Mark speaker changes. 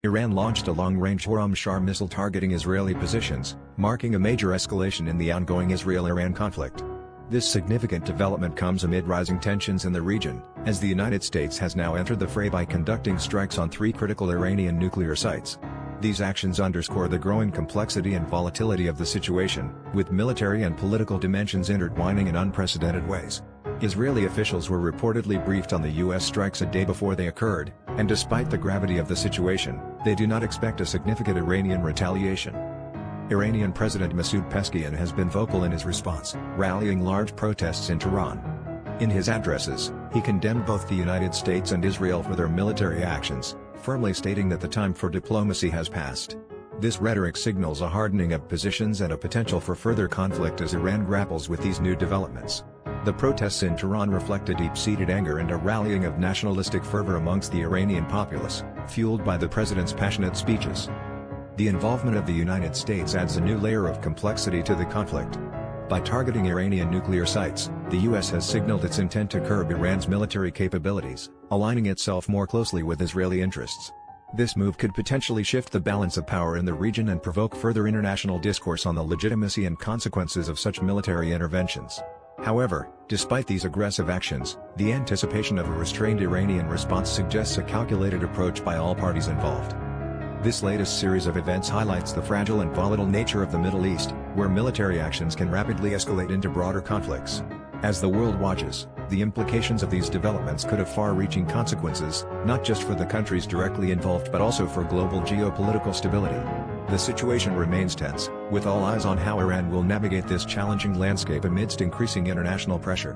Speaker 1: Iran launched a long-range Khorramshahr missile targeting Israeli positions, marking a major escalation in the ongoing Israel-Iran conflict. This significant development comes amid rising tensions in the region, as the United States has now entered the fray by conducting strikes on 3 critical Iranian nuclear sites. These actions underscore the growing complexity and volatility of the situation, with military and political dimensions intertwining in unprecedented ways. Israeli officials were reportedly briefed on the U.S. strikes a day before they occurred, and despite the gravity of the situation, they do not expect a significant Iranian retaliation. Iranian President Masoud Pezeshkian has been vocal in his response, rallying large protests in Tehran. In his addresses, he condemned both the United States and Israel for their military actions, firmly stating that the time for diplomacy has passed. This rhetoric signals a hardening of positions and a potential for further conflict as Iran grapples with these new developments. The protests in Tehran reflect a deep-seated anger and a rallying of nationalistic fervor amongst the Iranian populace, fueled by the president's passionate speeches. The involvement of the United States adds a new layer of complexity to the conflict. By targeting Iranian nuclear sites, the U.S. has signaled its intent to curb Iran's military capabilities, aligning itself more closely with Israeli interests. This move could potentially shift the balance of power in the region and provoke further international discourse on the legitimacy and consequences of such military interventions. However, despite these aggressive actions, the anticipation of a restrained Iranian response suggests a calculated approach by all parties involved. This latest series of events highlights the fragile and volatile nature of the Middle East, where military actions can rapidly escalate into broader conflicts. As the world watches, the implications of these developments could have far-reaching consequences, not just for the countries directly involved but also for global geopolitical stability. The situation remains tense, with all eyes on how Iran will navigate this challenging landscape amidst increasing international pressure.